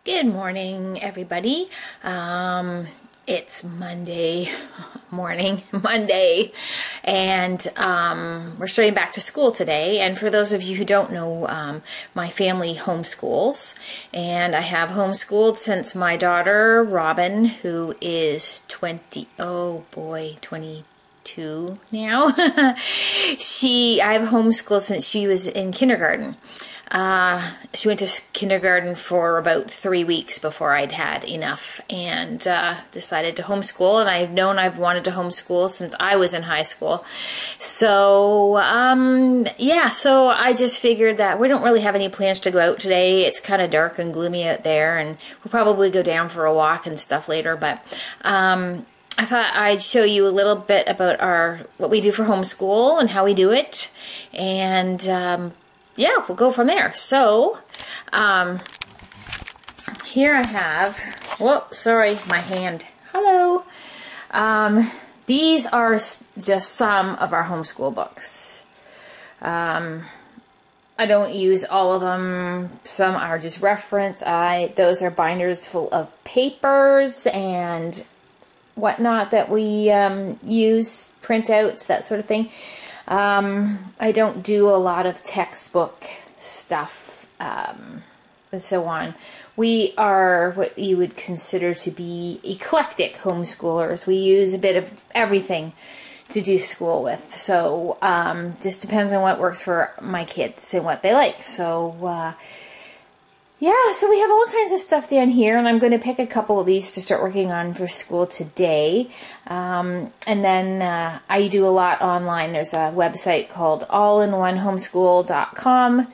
Good morning, everybody. It's Monday morning, and we're starting back to school today. And for those of you who don't know, my family homeschools, and I have homeschooled since my daughter, Robin, who is 22 now. I've homeschooled since she was in kindergarten. She went to kindergarten for about 3 weeks before I'd had enough and decided to homeschool. And I've wanted to homeschool since I was in high school. So, so I just figured that we don't really have any plans to go out today. It's kind of dark and gloomy out there, and we'll probably go down for a walk and stuff later. But I thought I'd show you a little bit about what we do for homeschool and how we do it. And yeah, we'll go from there. So, here I have, whoops, sorry, my hand. Hello. These are just some of our homeschool books. I don't use all of them. Some are just reference. Those are binders full of papers and whatnot that we use, printouts, that sort of thing. I don't do a lot of textbook stuff, and so on. We are what you would consider to be eclectic homeschoolers. We use a bit of everything to do school with. So, just depends on what works for my kids and what they like. So, yeah, so we have all kinds of stuff down here, and I'm going to pick a couple of these to start working on for school today. And then I do a lot online. There's a website called allinonehomeschool.com,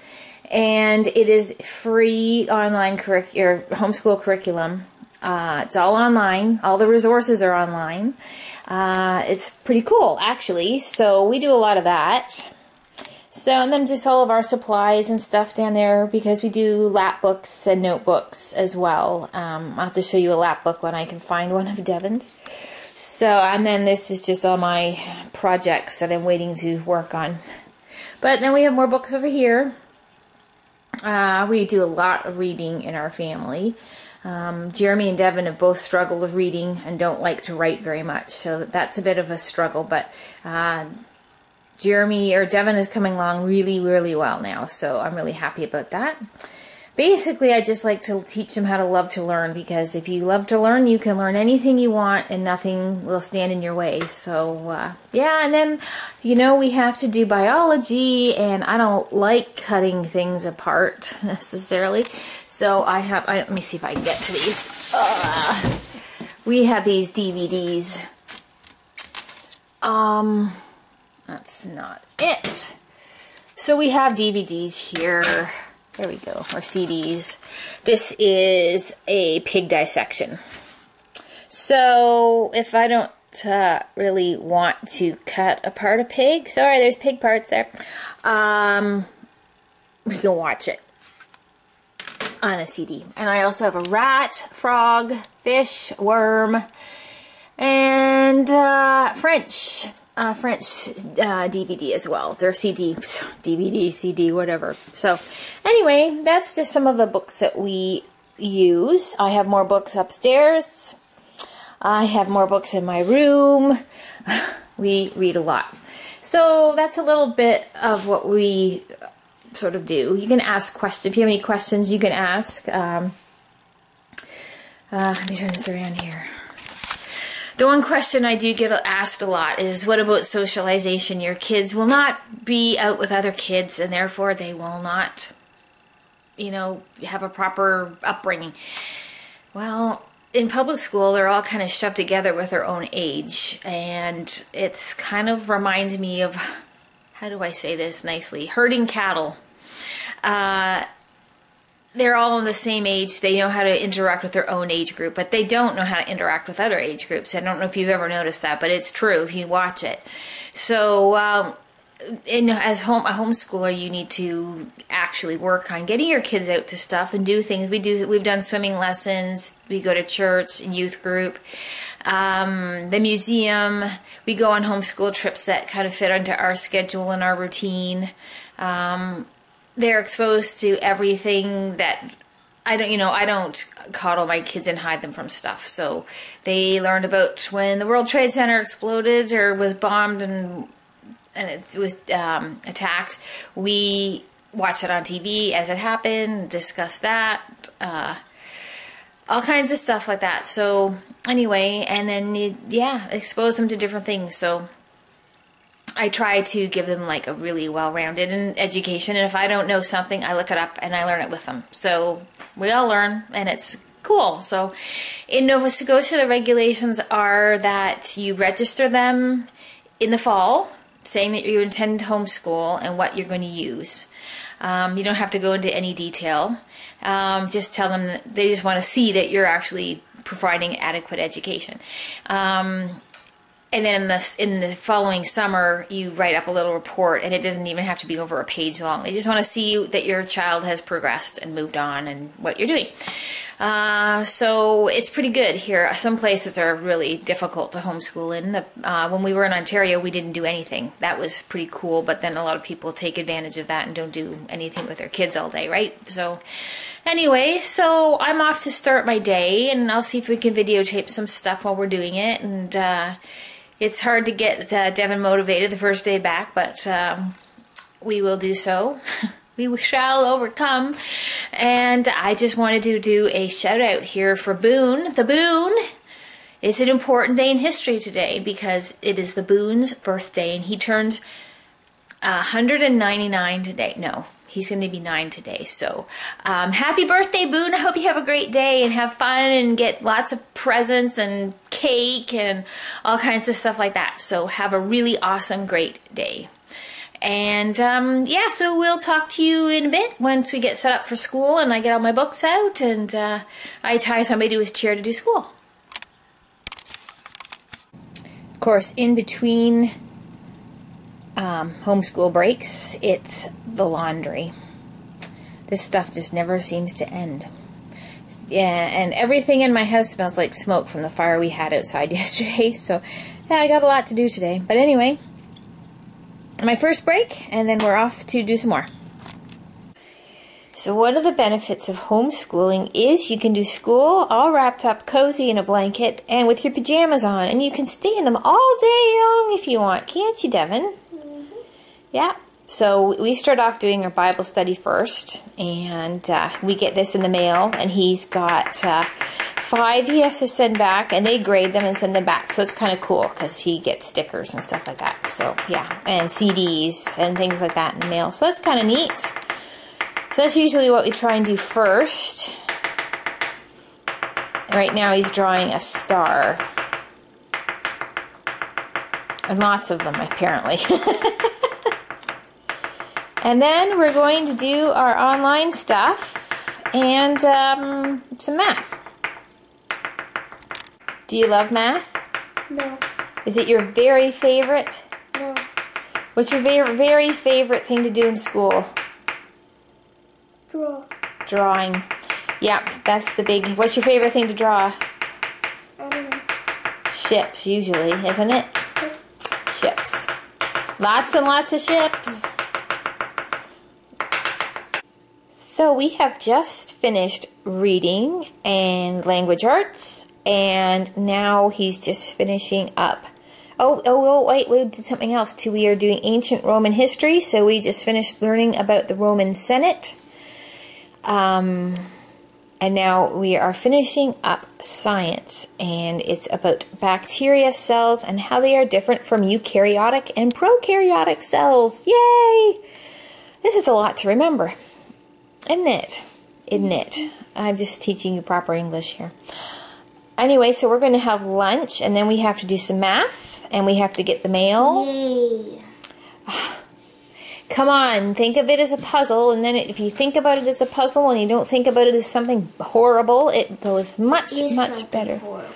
and it is free online homeschool curriculum. It's all online. All the resources are online. It's pretty cool, actually. So we do a lot of that. So, and then just all of our supplies and stuff down there, because we do lap books and notebooks as well. I'll have to show you a lap book when I can find one of Devin's. So, and then this is just all my projects that I'm waiting to work on. But then we have more books over here. We do a lot of reading in our family. Jeremy and Devin have both struggled with reading and don't like to write very much. So that's a bit of a struggle, but Devin is coming along really, really well now, so I'm really happy about that. Basically, I just like to teach them how to love to learn, because if you love to learn, you can learn anything you want and nothing will stand in your way. So, yeah, and then, we have to do biology, and I don't like cutting things apart necessarily. So let me see if I can get to these. We have these DVDs. That's not it. So we have DVDs here. There we go, or CDs. This is a pig dissection. So if I don't really want to cut apart a pig, sorry, there's pig parts there, we can watch it on a CD. And I also have a rat, frog, fish, worm, and French DVD as well. They're DVD, CD, whatever. So anyway, that's just some of the books that we use. I have more books upstairs. I have more books in my room. We read a lot. So that's a little bit of what we sort of do. You can ask questions. If you have any questions, you can ask. Let me turn this around here. The one question I do get asked a lot is, what about socialization? Your kids will not be out with other kids, and therefore they will not, have a proper upbringing. Well, in public school, they're all kind of shoved together with their own age, and it's kind of reminds me of, how do I say this nicely, herding cattle. They're all in the same age. They know how to interact with their own age group, but they don't know how to interact with other age groups. I don't know if you've ever noticed that, but it's true if you watch it. So, as a homeschooler, you need to actually work on getting your kids out to stuff and do things. We've done swimming lessons. We go to church and youth group, the museum. We go on homeschool trips that kind of fit into our schedule and our routine. They're exposed to everything that I don't coddle my kids and hide them from stuff. So they learned about when the World Trade Center exploded or was bombed and it was attacked. We watched it on TV as it happened, discussed that, all kinds of stuff like that. So anyway, and then expose them to different things. So I try to give them like a really well-rounded education, and if I don't know something, I look it up and I learn it with them. So we all learn, and it's cool. So in Nova Scotia, the regulations are that you register them in the fall, saying that you intend to homeschool and what you're going to use. You don't have to go into any detail. Just tell them that they just want to see that you're actually providing adequate education. And then in the following summer, you write up a little report, and it doesn't even have to be over a page long. They just want to see that your child has progressed and moved on and what you're doing. So it's pretty good here. Some places are really difficult to homeschool in. When we were in Ontario, we didn't do anything. That was pretty cool, but then a lot of people take advantage of that and don't do anything with their kids all day, right? So anyway, so I'm off to start my day, and I'll see if we can videotape some stuff while we're doing it. And it's hard to get Devin motivated the first day back, but we will do so. We shall overcome. And I just wanted to do a shout out here for Boone. The Boone. It's an important day in history today because it is the Boone's birthday, and he turns 199 today. No, he's going to be 9 today. So happy birthday, Boone. I hope you have a great day and have fun and get lots of presents and cake and all kinds of stuff like that. So have a really awesome, great day. And yeah, so we'll talk to you in a bit once we get set up for school and I get all my books out and I tie somebody to his chair to do school. Of course, in between homeschool breaks, it's the laundry. This stuff just never seems to end. Yeah, and everything in my house smells like smoke from the fire we had outside yesterday. So yeah, I got a lot to do today. But anyway, my first break, and then we're off to do some more. So one of the benefits of homeschooling is you can do school all wrapped up cozy in a blanket and with your pajamas on, and you can stay in them all day long if you want, can't you, Devin? Mm-hmm. Yeah. So we start off doing our Bible study first, and we get this in the mail, and he's got 5 he has to send back, and they grade them and send them back. So it's kind of cool because he gets stickers and stuff like that. So yeah, and CDs and things like that in the mail. So that's kind of neat. So that's usually what we try and do first. Right now he's drawing a star. And lots of them, apparently. And then we're going to do our online stuff and some math. Do you love math? No. Is it your very favorite? No. What's your very favorite thing to do in school? Draw. Drawing. Yep, that's the big... What's your favorite thing to draw? I don't know. Ships, usually, isn't it? Ships. Lots and lots of ships. So we have just finished reading and language arts, and now he's just finishing up. Wait, we did something else too. We are doing ancient Roman history, so we just finished learning about the Roman Senate. And now we are finishing up science, and it's about bacteria cells and how they are different from eukaryotic and prokaryotic cells. Yay! This is a lot to remember. Isn't it? Isn't it? I'm just teaching you proper English here. Anyway, so we're going to have lunch, and then we have to do some math, and we have to get the mail. Yay. Come on, think of it as a puzzle, and then if you think about it as a puzzle and you don't think about it as something horrible, it goes much better. Horrible.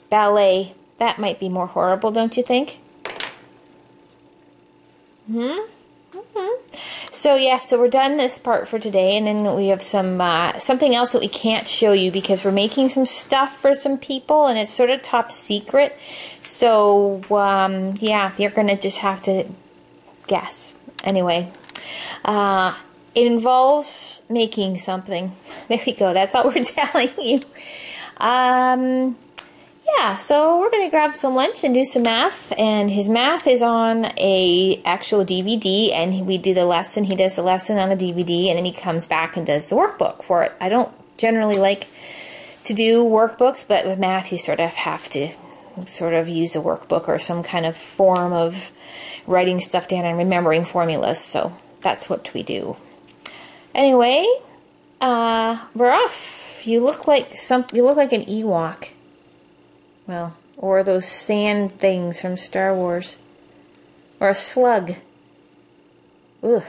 Ballet. That might be more horrible, don't you think? So yeah, so we're done this part for today, and then we have some something else that we can't show you because we're making some stuff for some people, and it's sort of top secret. So yeah, you're gonna just have to guess. Anyway, It involves making something. There we go. That's all we're telling you. Yeah, so we're going to grab some lunch and do some math, and his math is on a actual DVD, and we do the lesson. He does the lesson on the DVD, and then he comes back and does the workbook for it. I don't generally like to do workbooks, but with math you sort of have to sort of use a workbook or some kind of form of writing stuff down and remembering formulas, so that's what we do. Anyway, we're off. You look like an Ewok. Well, or those sand things from Star Wars. Or a slug. Ugh.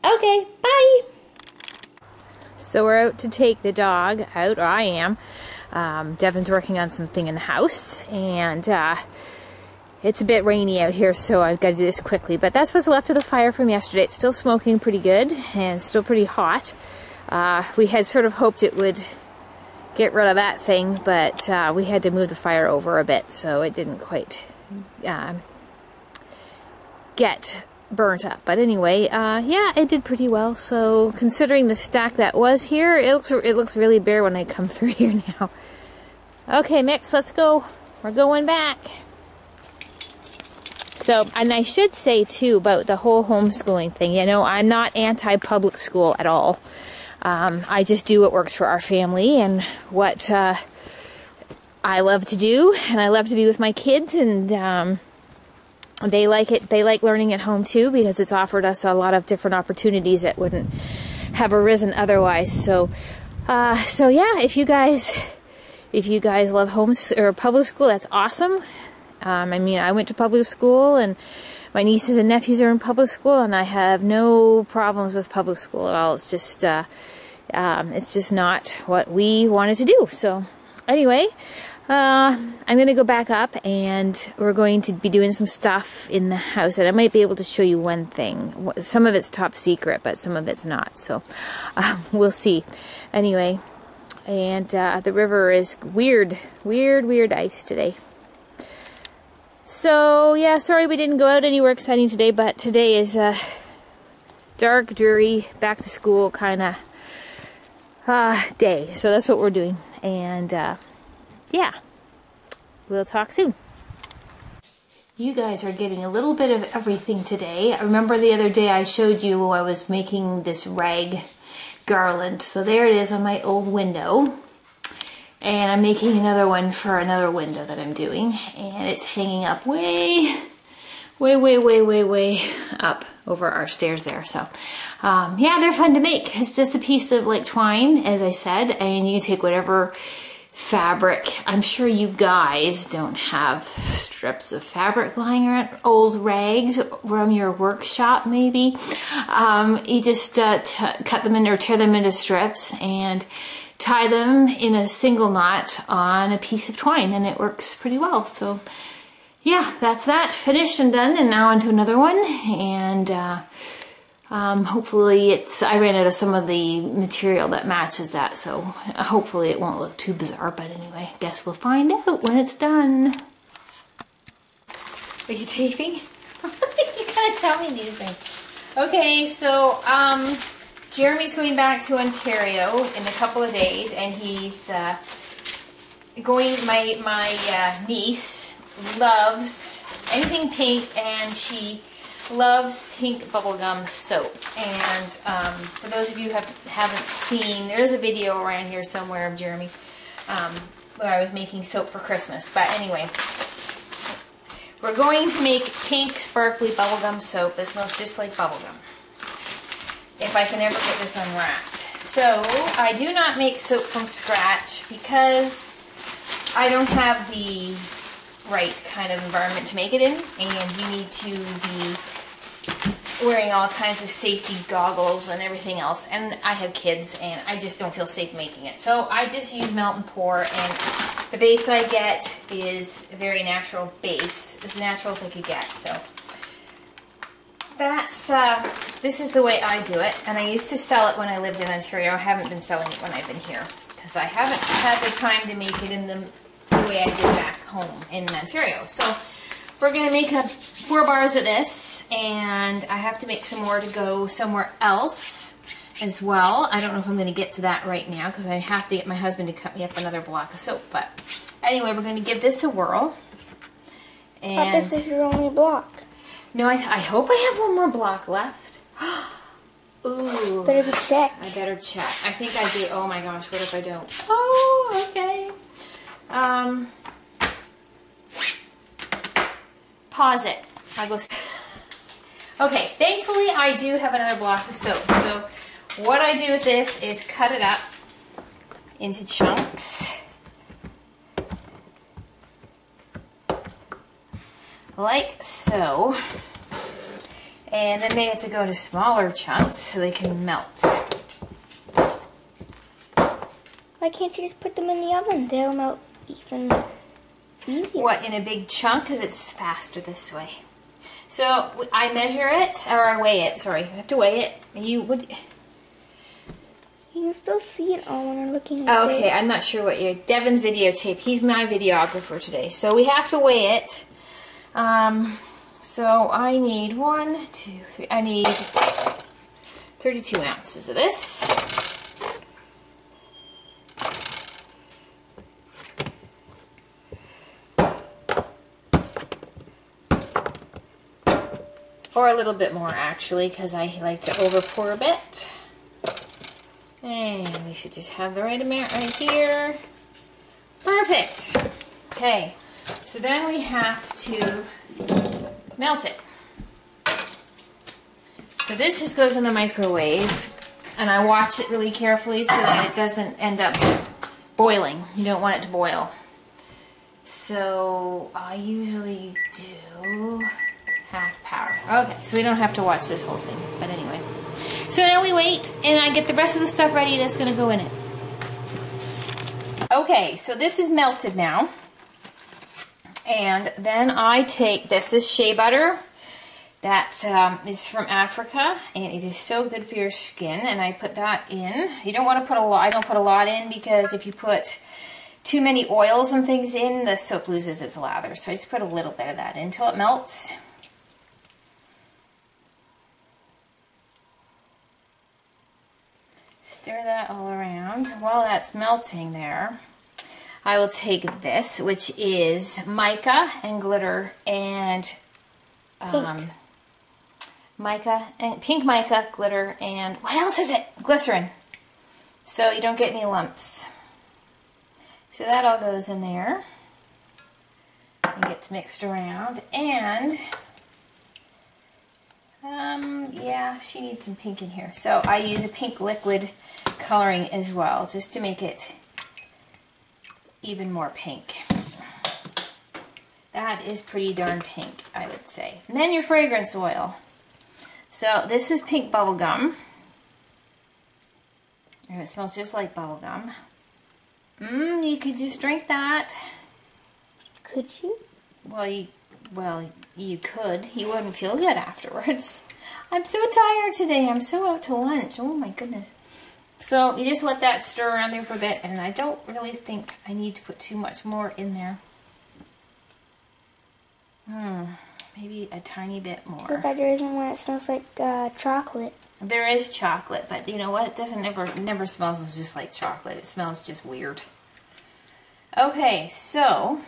Okay, bye! So we're out to take the dog out, or I am. Devin's working on something in the house, and it's a bit rainy out here, so I've got to do this quickly. But that's what's left of the fire from yesterday. It's still smoking pretty good, and still pretty hot. We had sort of hoped it would get rid of that thing, but we had to move the fire over a bit, so it didn't quite get burnt up. But anyway, yeah, it did pretty well. So considering the stack that was here, it looks really bare when I come through here now. Okay, Mix, let's go. We're going back. So, and I should say too about the whole homeschooling thing, you know, I'm not anti-public school at all. I just do what works for our family and what I love to do, and I love to be with my kids, and they like it. They like learning at home too, because it's offered us a lot of different opportunities that wouldn't have arisen otherwise. So, so yeah, if you guys love public school, that's awesome. I mean, I went to public school, and my nieces and nephews are in public school, and I have no problems with public school at all. It's just not what we wanted to do. So, anyway, I'm going to go back up, and we're going to be doing some stuff in the house, and I might be able to show you one thing. Some of it's top secret, but some of it's not. So, we'll see. Anyway, and the river is weird ice today. So, yeah, sorry we didn't go out anywhere exciting today, but today is a dark, dreary, back to school kind of day. So that's what we're doing. And, yeah, we'll talk soon. You guys are getting a little bit of everything today. I remember the other day I showed you I was making this rag garland. So there it is on my old window. And I'm making another one for another window that I'm doing, and it's hanging up way up over our stairs there. So yeah, they're fun to make. It's just a piece of like twine, as I said, and you take whatever fabric. I'm sure you guys don't have strips of fabric lying around, old rags from your workshop maybe. You just cut them in or tear them into strips and tie them in a single knot on a piece of twine, and it works pretty well. So yeah, that's that, finished and done, and now onto another one. And hopefully I ran out of some of the material that matches that, so hopefully it won't look too bizarre. But anyway, guess we'll find out when it's done. Are you taping? You gotta tell me these things. Okay, so Jeremy's going back to Ontario in a couple of days, and he's going. My niece loves anything pink, and she loves pink bubblegum soap. And for those of you who haven't seen, there's a video around here somewhere of Jeremy where I was making soap for Christmas. But anyway, we're going to make pink sparkly bubblegum soap that smells just like bubblegum, if I can ever get this unwrapped. So I do not make soap from scratch because I don't have the right kind of environment to make it in, and you need to be wearing all kinds of safety goggles and everything else, and I have kids and I just don't feel safe making it. So I just use melt and pour, and the base I get is a very natural base, as natural as I could get. So that's this is the way I do it, and I used to sell it when I lived in Ontario. I haven't been selling it when I've been here because I haven't had the time to make it in the way I did back home in Ontario. So we're going to make 4 bars of this, and I have to make some more to go somewhere else as well. I don't know if I'm going to get to that right now because I have to get my husband to cut me up another block of soap. But anyway, we're going to give this a whirl. And this is your only block. No, I hope I have one more block left. Ooh. Better check. I better check. I think I do. Oh my gosh, what if I don't? Oh, okay. Pause it. I go. Okay, thankfully I do have another block of soap. So what I do with this is cut it up into chunks. Like so. And then they have to go to smaller chunks so they can melt. Why can't you just put them in the oven? They'll melt even easier. What, in a big chunk? Because it's faster this way. So I measure it, or I weigh it. Sorry, I have to weigh it. You would. You can still see it all when I'm looking at it. Okay, I'm not sure what Devin's videotape. He's my videographer today, so we have to weigh it. So I need 1, 2, 3. I need 32 ounces of this. Or a little bit more, actually, because I like to over pour a bit. And we should just have the right amount right here. Perfect. Okay, so then we have to melt it. So this just goes in the microwave, and I watch it really carefully so that it doesn't end up boiling. You don't want it to boil. So I usually do half power. Okay, so we don't have to watch this whole thing, but anyway. So now we wait, and I get the rest of the stuff ready that's going to go in it. Okay, so this is melted now. And then I take, this is shea butter. That is from Africa, and it is so good for your skin, and I put that in. You don't want to put a lot, I don't put a lot in, because if you put too many oils and things in, the soap loses its lather. So I just put a little bit of that in until it melts. Stir that all around. While that's melting there, I will take this, which is mica and glitter and pink mica, glitter, and what else is it? Glycerin. So you don't get any lumps. So that all goes in there and gets mixed around. And yeah, she needs some pink in here. So I use a pink liquid coloring as well, just to make it even more pink. That is pretty darn pink, I would say. And then your fragrance oil. So this is pink bubble gum. And it smells just like bubble gum. You could just drink that. Could you? Well, you could. You wouldn't feel good afterwards. I'm so tired today. I'm so out to lunch. Oh my goodness. So you just let that stir around there for a bit, and I don't really think I need to put too much more in there. Maybe a tiny bit more. Too bad there isn't one that smells like chocolate. There is chocolate, but you know what? It doesn't never smells just like chocolate. It smells just weird. Okay, so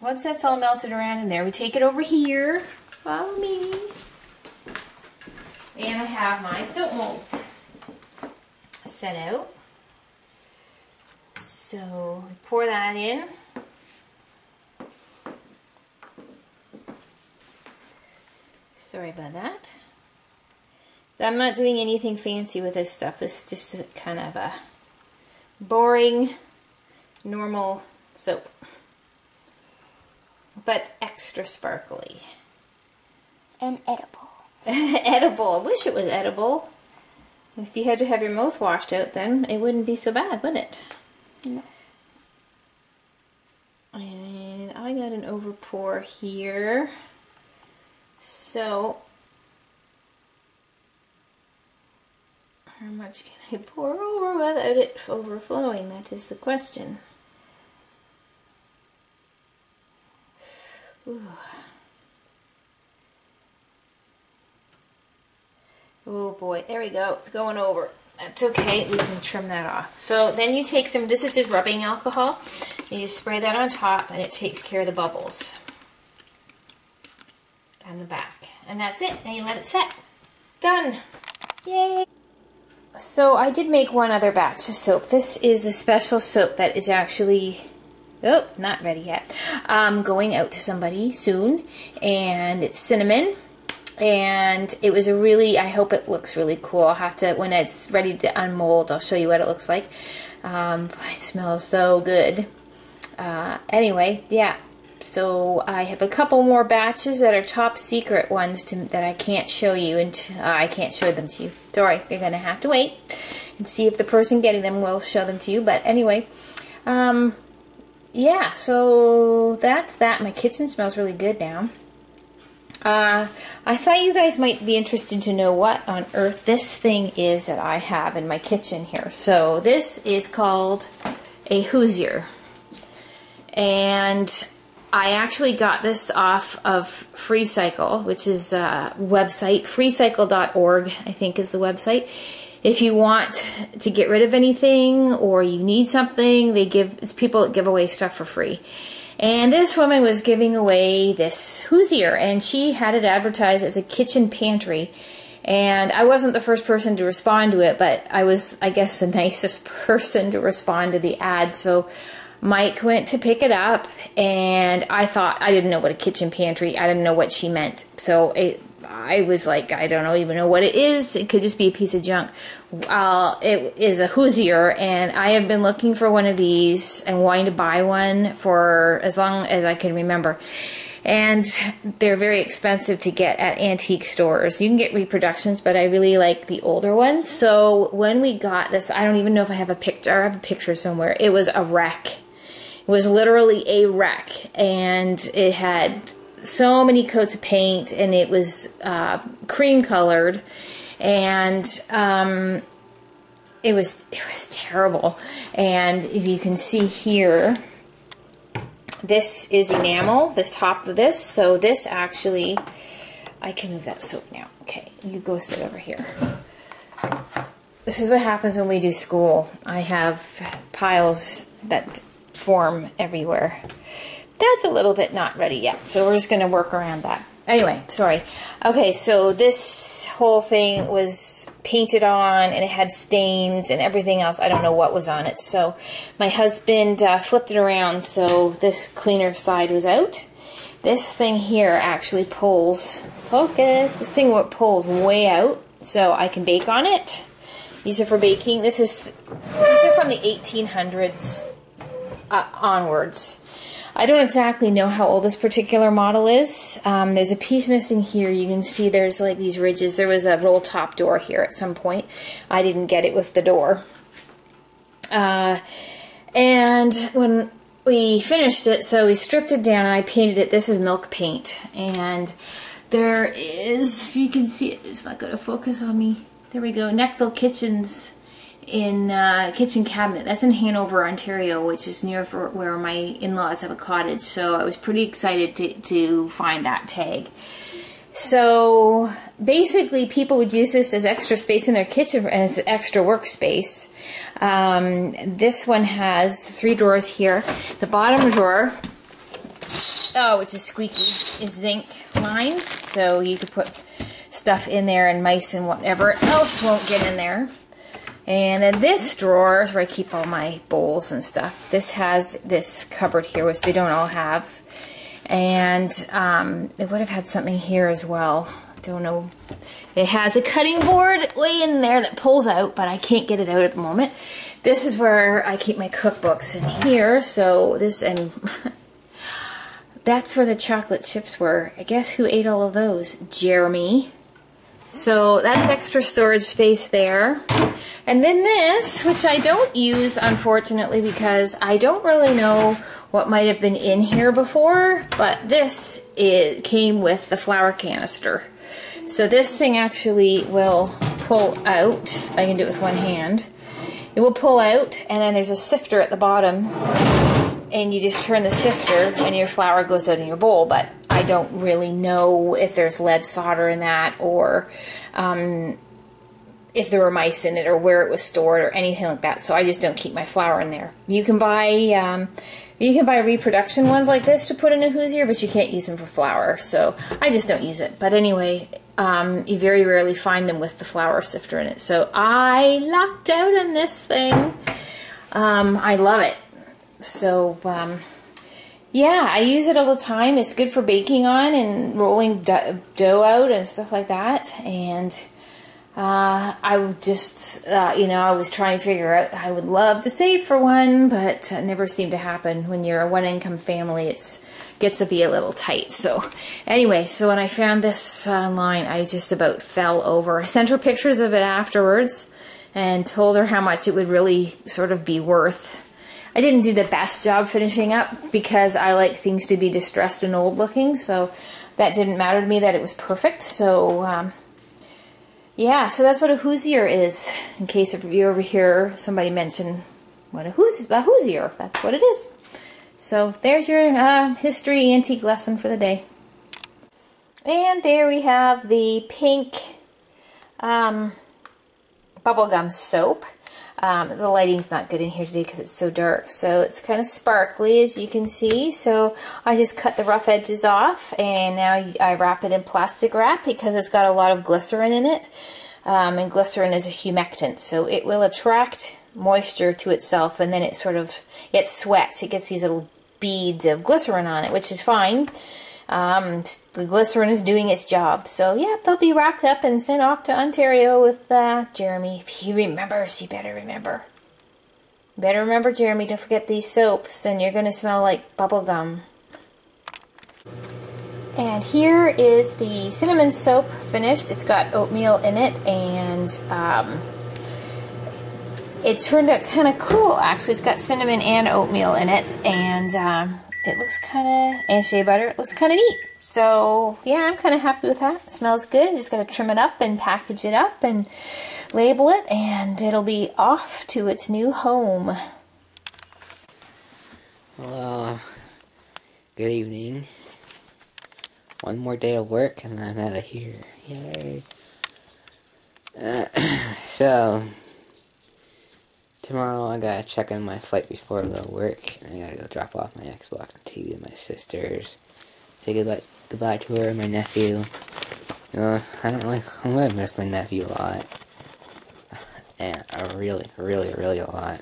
once that's all melted around in there, we take it over here. Follow me. And I have my soap molds set out. So we pour that in. Sorry about that. I'm not doing anything fancy with this stuff. This is just a kind of a boring, normal soap. But extra sparkly. And edible. Edible. I wish it was edible. If you had to have your mouth washed out, then it wouldn't be so bad, would it? No. And I got an overpour here. So, how much can I pour over without it overflowing? That is the question. Ooh. boy. There we go. It's going over. That's okay. We can trim that off. So then you take some, this is just rubbing alcohol. You just spray that on top and it takes care of the bubbles. On the back. And that's it. Now you let it set. Done. Yay. So I did make one other batch of soap. This is a special soap that is actually, oh, not ready yet. Going out to somebody soon. And it's cinnamon. And it was a really, I hope it looks really cool. I'll have to, when it's ready to unmold, I'll show you what it looks like. It smells so good. Anyway, yeah. So I have a couple more batches that are top secret ones that I can't show you, and I can't show them to you. Sorry, you're gonna have to wait and see if the person getting them will show them to you. But anyway, yeah. So that's that. My kitchen smells really good now. I thought you guys might be interested to know what on earth this thing is that I have in my kitchen here. So this is called a Hoosier, and I actually got this off of FreeCycle, which is a website. freecycle.org, I think, is the website. If you want to get rid of anything or you need something, it's people that give away stuff for free. And this woman was giving away this Hoosier, and she had it advertised as a kitchen pantry. And I wasn't the first person to respond to it, but I was, I guess, the nicest person to respond to the ad. So Mike went to pick it up, and I thought, I didn't know what a kitchen pantry, I didn't know what she meant. So I was like, I don't even know what it is. It could just be a piece of junk. It is a Hoosier, and I have been looking for one of these and wanting to buy one for as long as I can remember. And they're very expensive to get at antique stores. You can get reproductions, but I really like the older ones. So when we got this, I don't even know if I have a picture. I have a picture somewhere. It was a wreck. It was literally a wreck, and it had so many coats of paint, and it was cream colored, and it was terrible. And if you can see here, this is enamel, this top of this. So this actually, I can move that soap now. Okay, you go sit over here. This is what happens when we do school. I have piles that form everywhere. That's a little bit not ready yet, so we're just going to work around that. Anyway, sorry. Okay, so this whole thing was painted on, and it had stains and everything else. I don't know what was on it. So my husband flipped it around so this cleaner side was out. This thing here actually pulls, focus, this thing pulls way out so I can bake on it. These are for baking. These are from the 1800s onwards. I don't exactly know how old this particular model is. There's a piece missing here. You can see there's like these ridges. There was a roll top door here at some point. I didn't get it with the door. And when we finished it, so we stripped it down and I painted it. This is milk paint. And there is, if you can see it, it's not going to focus on me. There we go. Neckville Kitchens in kitchen cabinet. That's in Hanover, Ontario, which is near where my in-laws have a cottage. So I was pretty excited to find that tag. So basically people would use this as extra space in their kitchen and as extra workspace. This one has 3 drawers here. The bottom drawer, oh, which is squeaky, is zinc lined. So you could put stuff in there and mice and whatever else won't get in there. And then this drawer is where I keep all my bowls and stuff. This has this cupboard here, which they don't all have. And it would have had something here as well. Don't know. It has a cutting board way in there that pulls out, but I can't get it out at the moment. This is where I keep my cookbooks in here. So this, and that's where the chocolate chips were. I guess who ate all of those? Jeremy. So that's extra storage space there. And then this, which I don't use, unfortunately, because I don't really know what might have been in here before, but this came with the flour canister. So this thing actually will pull out, if I can do it with one hand. It will pull out, and then there's a sifter at the bottom, and you just turn the sifter, and your flour goes out in your bowl, but I don't really know if there's lead solder in that, or if there were mice in it or where it was stored or anything like that. So I just don't keep my flour in there. You can buy reproduction ones like this to put in a Hoosier, but you can't use them for flour. So I just don't use it. But anyway, you very rarely find them with the flour sifter in it. So I lucked out on this thing. I love it. So yeah, I use it all the time. It's good for baking on and rolling dough out and stuff like that. And I would just, I was trying to figure out, I would love to save for one, but it never seemed to happen. When you're a one-income family, it gets to be a little tight. So anyway, so when I found this online, I just about fell over. I sent her pictures of it afterwards and told her how much it would really sort of be worth. I didn't do the best job finishing up because I like things to be distressed and old looking, so that didn't matter to me that it was perfect. So yeah, so that's what a Hoosier is, in case if you ever hear somebody mention what a Hoosier, that's what it is. So there's your history antique lesson for the day. And there we have the pink bubblegum soap. The lighting's not good in here today because it's so dark, so it's kind of sparkly, as you can see. So I just cut the rough edges off, and now I wrap it in plastic wrap because it's got a lot of glycerin in it, and glycerin is a humectant, so it will attract moisture to itself, and then it sweats. It gets these little beads of glycerin on it, which is fine. The glycerin is doing its job. So yeah, they'll be wrapped up and sent off to Ontario with Jeremy. If he remembers, you better remember. Better remember, Jeremy, don't forget these soaps, and you're going to smell like bubble gum. And here is the cinnamon soap finished. It's got oatmeal in it, and it turned out kind of cool, actually. It's got cinnamon and oatmeal in it, and it looks kind of, and shea butter, it looks kind of neat. So yeah, I'm kind of happy with that. It smells good. Just got to trim it up and package it up and label it, and it'll be off to its new home. Well, good evening. One more day of work and I'm out of here. Yay. So, tomorrow I gotta check on my flight before I go to work, and I gotta go drop off my Xbox and TV with my sisters. Say goodbye to her and my nephew. I'm gonna miss my nephew a lot. And really a lot.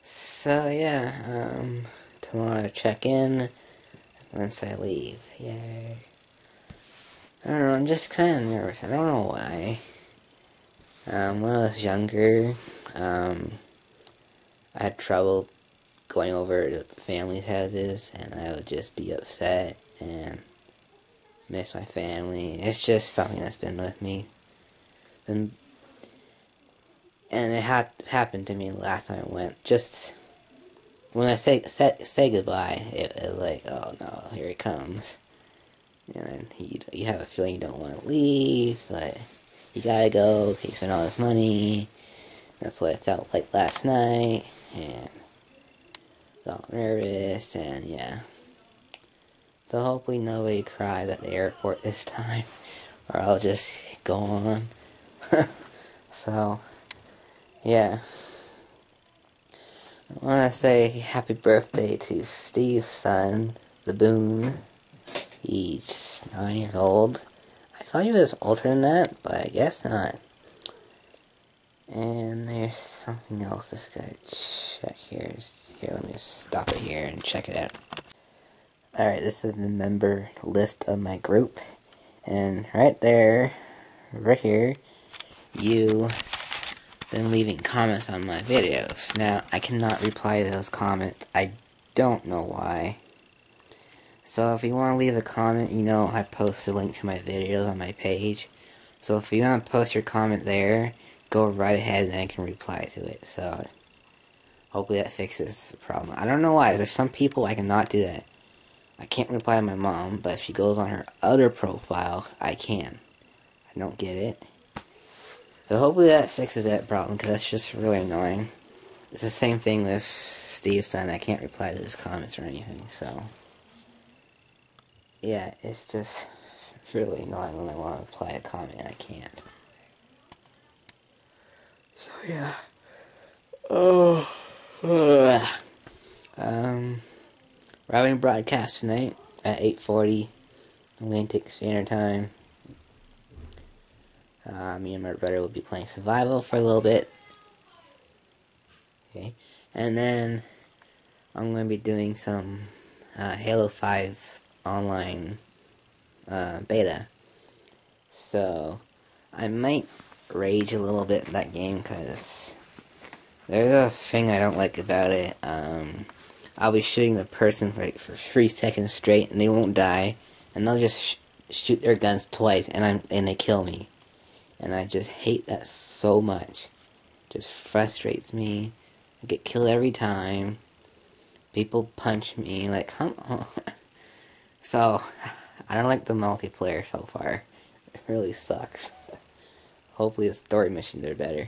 So yeah, tomorrow I check in once I leave. Yay. I don't know, I'm just kind of nervous. I don't know why. When I was younger, I had trouble going over to families' houses, and I would just be upset and miss my family. It's just something that's been with me. And it happened to me last time I went. Just when I say goodbye, it was like, oh no, here he comes. And you have a feeling you don't want to leave, but you gotta go, you spend all this money. That's what it felt like last night, and I was all nervous, and yeah. So hopefully nobody cries at the airport this time, or I'll just go on. So, yeah. I want to say happy birthday to Steve's son, the Boon. He's 9 years old. I thought he was older than that, but I guess not. And there's something else this guy check here. Here, let me just stop it here and check it out. Alright, this is the member list of my group. And right there, right here, you've been leaving comments on my videos. Now, I cannot reply to those comments. I don't know why. So if you want to leave a comment, you know I post a link to my videos on my page. So if you want to post your comment there, go right ahead and I can reply to it. So hopefully that fixes the problem. I don't know why. There's some people I cannot do that. I can't reply to my mom, but if she goes on her other profile, I can. I don't get it. So hopefully that fixes that problem, because that's just really annoying. It's the same thing with Steve's son. I can't reply to his comments or anything, so yeah, it's just really annoying when I want to apply a comment and I can't. So yeah. Oh. We're having a broadcast tonight at 8:40 Atlantic Standard Time. Me and my brother will be playing Survival for a little bit. Okay. And then I'm going to be doing some Halo 5 online beta. So I might rage a little bit in that game because there's a thing I don't like about it. I'll be shooting the person for 3 seconds straight and they won't die, and they'll just shoot their guns twice and they kill me. And I just hate that so much. It just frustrates me. I get killed every time. People punch me, like, come on. So, I don't like the multiplayer so far. It really sucks. Hopefully the story missions are better.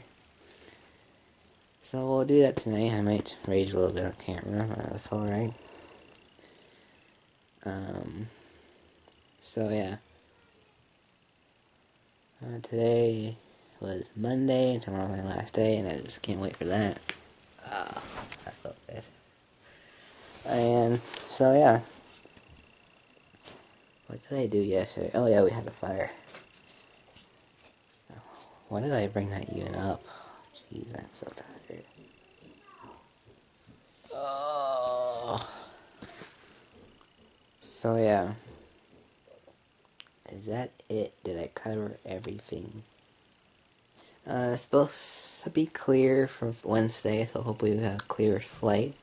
So we'll do that tonight. I might rage a little bit on camera, but that's alright. So yeah. Today was Monday, tomorrow's my last day, and I just can't wait for that. That felt good. And, so yeah. What did I do yesterday? Oh yeah, we had a fire. Why did I bring that even up? Jeez, I'm so tired. Oh. So yeah. Is that it? Did I cover everything? It's supposed to be clear for Wednesday, so hopefully we have a clear flight.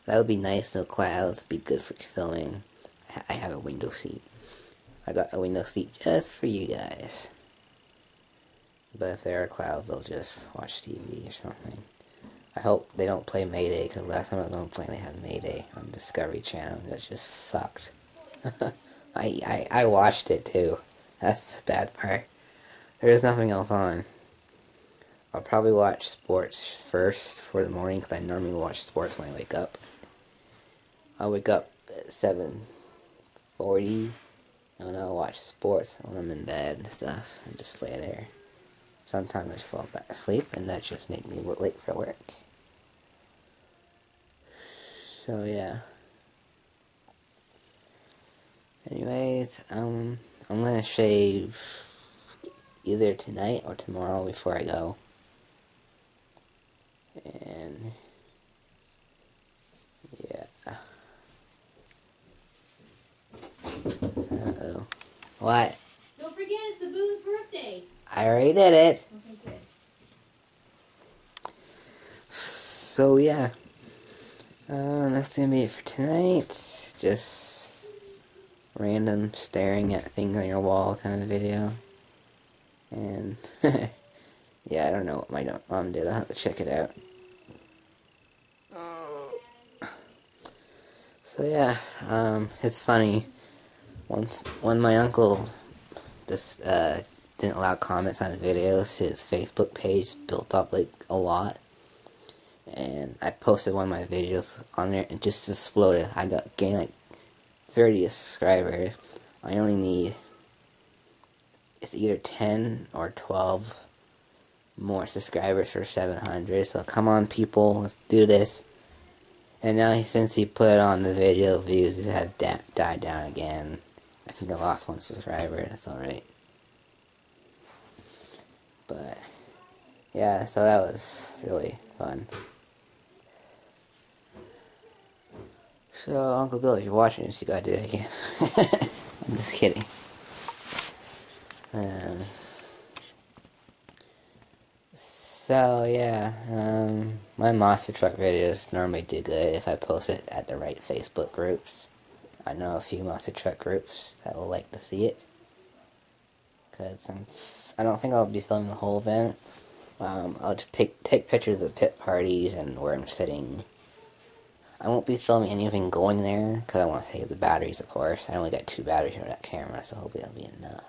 That would be nice, no clouds, be good for filming. I have a window seat. I got a window seat just for you guys. But if there are clouds, I'll just watch TV or something. I hope they don't play Mayday, because last time I was on a plane they had Mayday on Discovery Channel, and that just sucked. I watched it too. That's the bad part. There's nothing else on. I'll probably watch sports first for the morning, because I normally watch sports when I wake up. I'll wake up at 7:40, and I'll watch sports when I'm in bed and stuff, and just lay there. Sometimes I fall back asleep, and that just makes me late for work. So yeah. Anyways, I'm gonna shave either tonight or tomorrow before I go. And yeah. Uh-oh. What? Don't forget, it's Abu's birthday. I already did it. Okay, good. So yeah. That's gonna be it for tonight. Just random staring at things on your wall kind of video. And yeah, I don't know what my mom did. I'll have to check it out. So yeah, it's funny. When my uncle didn't allow comments on his videos, his Facebook page built up like a lot. And I posted one of my videos on there and it just exploded. I gained like 30 subscribers. I only need, it's either 10 or 12 more subscribers for 700. So come on people, let's do this. And now since he put it on, the video views have died down again. I think I lost 1 subscriber, that's alright. But yeah, so that was really fun. So, Uncle Bill, if you're watching this, you gotta do it again. I'm just kidding. So, yeah, my monster truck videos normally do good if I post it at the right Facebook groups. I know a few monster truck groups that will like to see it. Because I don't think I'll be filming the whole event. I'll just take pictures of the pit parties and where I'm sitting. I won't be filming anything going there, because I want to save the batteries, of course. I only got 2 batteries for that camera, so hopefully that'll be enough.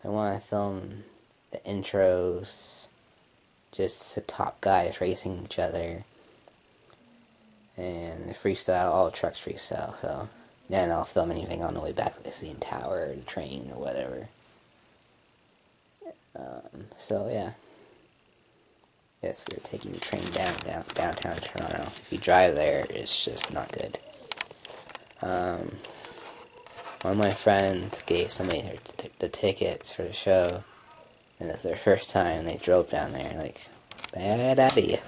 I want to film the intros, just the top guys racing each other, and the freestyle, all trucks freestyle, so and I'll film anything on the way back, like the CN Tower or the train or whatever. So yeah. Yes, we were taking the train downtown Toronto. If you drive there, it's just not good. One of my friends gave somebody the tickets for the show, and it's their first time. They drove down there, like, bad idea.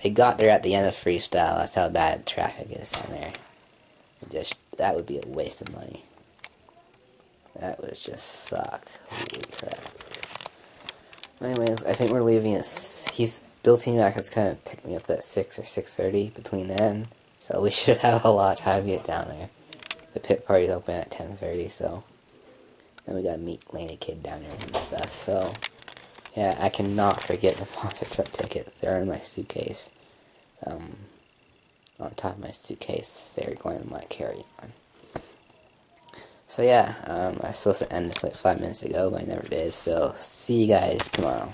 They got there at the end of freestyle. That's how bad traffic is down there. That would be a waste of money. That would just suck. Holy crap. Anyways, I think we're leaving at... He's Bill T-Mac is kind of pick me up at 6 or 6:30 between then. So we should have a lot of time to get down there. The pit party's open at 10:30, so... And we gotta meet Lane Kid down there and stuff, so... Yeah, I cannot forget the monster truck tickets. They're in my suitcase. On top of my suitcase, they're going in my carry-on. So yeah, I was supposed to end this like 5 minutes ago, but I never did. So see you guys tomorrow.